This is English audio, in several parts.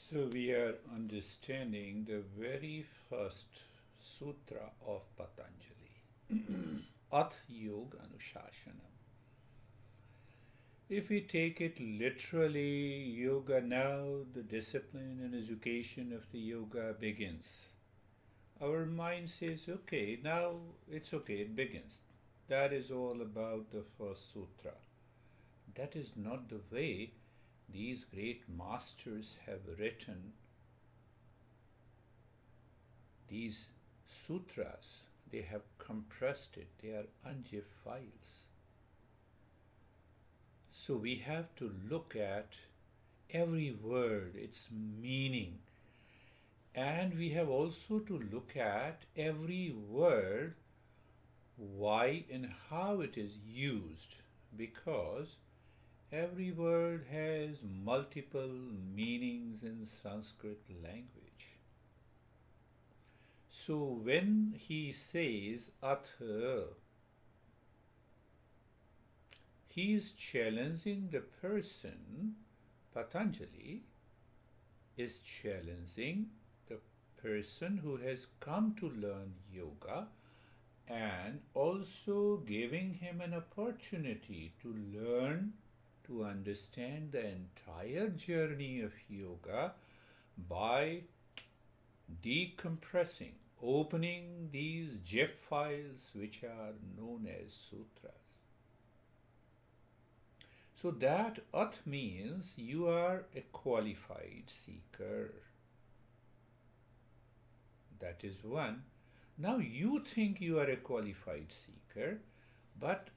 So we are understanding the very first sutra of Patanjali, At Yoga Anushashanam. If we take it literally, yoga now, the discipline and education of the yoga begins. Our mind says, okay, now it's okay, it begins. That is all about the first sutra. That is not the way these great masters have written these sutras. They have compressed it, they are unzipped files. So we have to look at every word, its meaning, and we have also to look at every word, why and how it is used, because every word has multiple meanings in Sanskrit language. So when he says Atha, he is challenging the person. Patanjali is challenging the person who has come to learn yoga and also giving him an opportunity to learn, to understand the entire journey of yoga by decompressing, opening these zip files which are known as sutras. So that At means you are a qualified seeker. That is one. Now you think you are a qualified seeker, but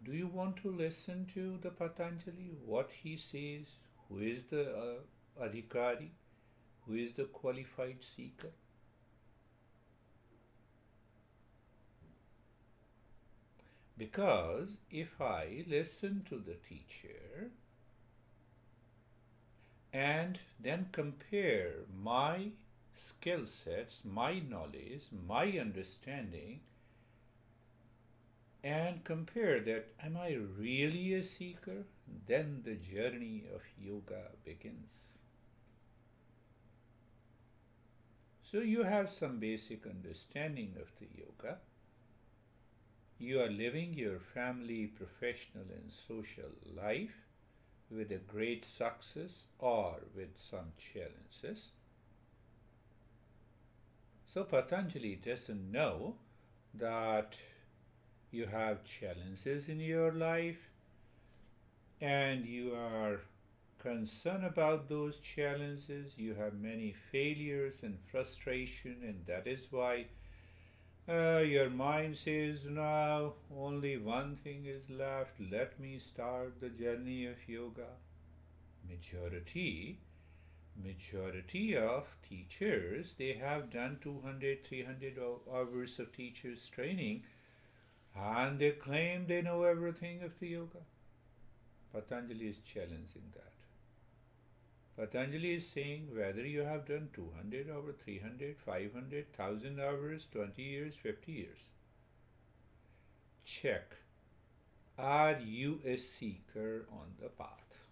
do you want to listen to the Patanjali, what he says? Who is the adhikari? Who is the qualified seeker? Because if I listen to the teacher and then compare my skill sets, my knowledge, my understanding, and compare that, am I really a seeker? Then the journey of yoga begins. So you have some basic understanding of the yoga. You are living your family, professional, and social life with a great success or with some challenges. So Patanjali doesn't know that you have challenges in your life and you are concerned about those challenges. You have many failures and frustration, and that is why your mind says, now only one thing is left. Let me start the journey of yoga. Majority of teachers, they have done 200, 300 hours of teachers training, and they claim they know everything of the yoga. Patanjali is challenging that. Patanjali is saying whether you have done 200 or 300, 500, 1,000 hours, 20 years, 50 years. Check. Are you a seeker on the path?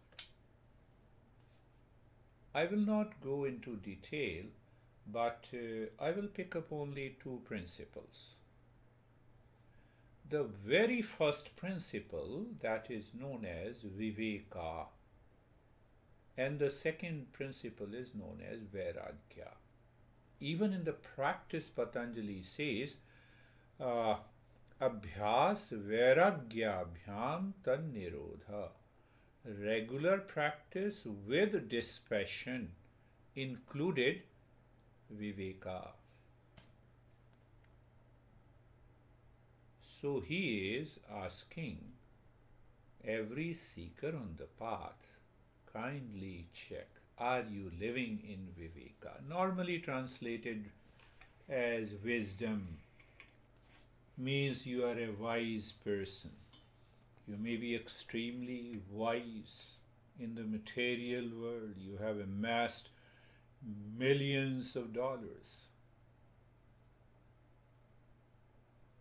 I will not go into detail, but I will pick up only two principles. The very first principle, that is known as viveka, and the second principle is known as vairagya. Even in the practice, Patanjali says, abhyas vairagya bhyam tan nirodha. Regular practice with dispassion included viveka. So he is asking every seeker on the path, kindly check, are you living in viveka? Normally translated as wisdom, means you are a wise person. You may be extremely wise in the material world. You have amassed millions of dollars.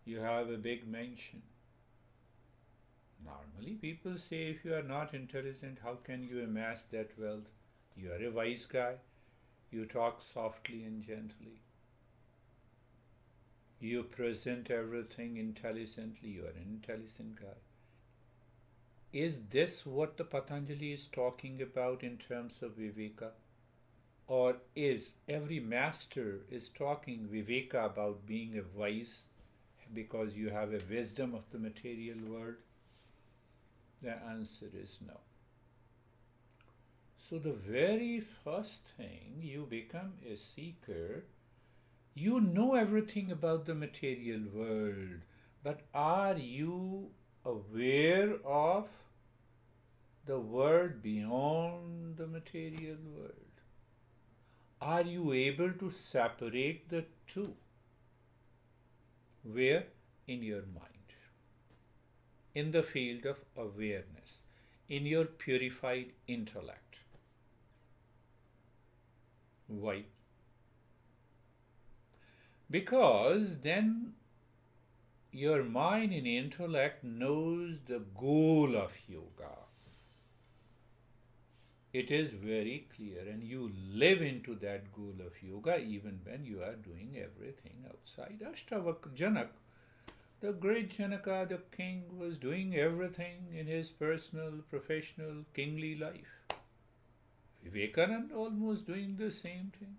You have a big mansion. Normally people say, if you are not intelligent, how can you amass that wealth? You are a wise guy. You talk softly and gently. You present everything intelligently. You are an intelligent guy. Is this what the Patanjali is talking about in terms of Viveka? Or is every master is talking Viveka about being a wise because you have a wisdom of the material world? The answer is no. So the very first thing, you become a seeker. You know everything about the material world, but are you aware of the world beyond the material world? Are you able to separate the two? Where? In your mind, in the field of awareness, in your purified intellect. Why? Because then your mind and intellect knows the goal of yoga. It is very clear, and you live into that goal of yoga even when you are doing everything outside. Janak, the great Janaka, the king, was doing everything in his personal, professional, kingly life. Vivekananda almost doing the same thing.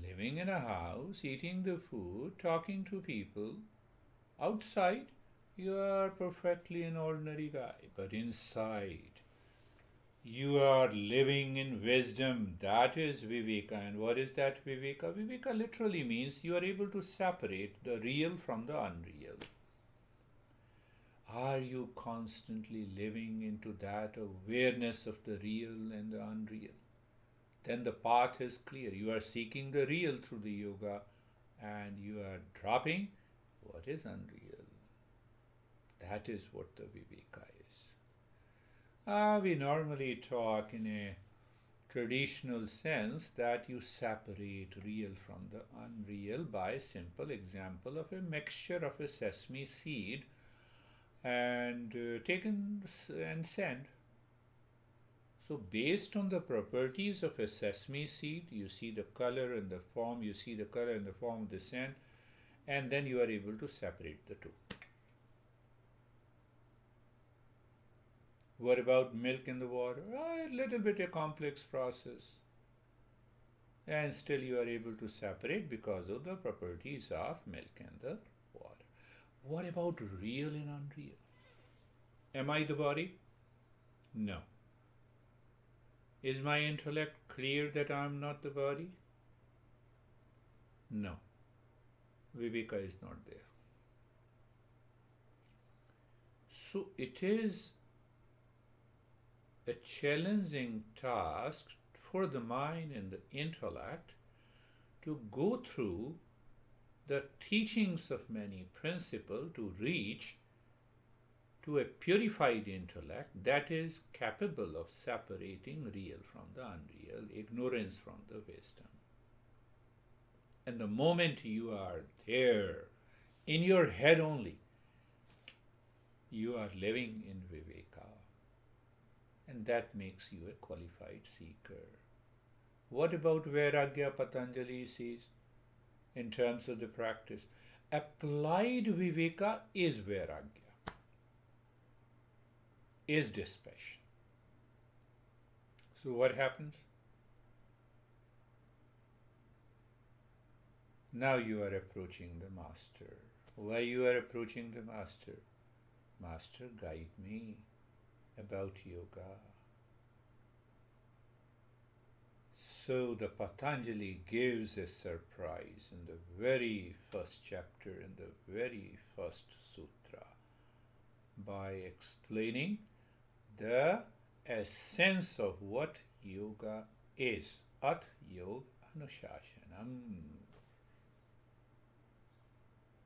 Living in a house, eating the food, talking to people. Outside, you are perfectly an ordinary guy, but inside, you are living in wisdom. That is Viveka. And what is that Viveka? Viveka literally means you are able to separate the real from the unreal. Are you constantly living into that awareness of the real and the unreal? Then the path is clear. You are seeking the real through the yoga and you are dropping what is unreal. That is what the Viveka is. We normally talk in a traditional sense that you separate real from the unreal by a simple example of a mixture of a sesame seed and taken and sand. So based on the properties of a sesame seed, you see the color and the form, you see the color and the form of the sand, and then you are able to separate the two. What about milk in the water? A little bit a complex process. And still you are able to separate because of the properties of milk and the water. What about real and unreal? Am I the body? No. Is my intellect clear that I am not the body? No. Viveka is not there. So it is a challenging task for the mind and the intellect to go through the teachings of many principles to reach to a purified intellect that is capable of separating real from the unreal, ignorance from the wisdom. And the moment you are there, in your head only, you are living in Viveka. And that makes you a qualified seeker. What about Vairagya? Patanjali says, in terms of the practice, applied Viveka is Vairagya, is dispassion. So what happens? Now you are approaching the Master. Why you are approaching the Master? Master, guide me about yoga. So the Patanjali gives a surprise in the very first chapter, in the very first sutra, by explaining the essence of what yoga is. At Yoga Anushasanam.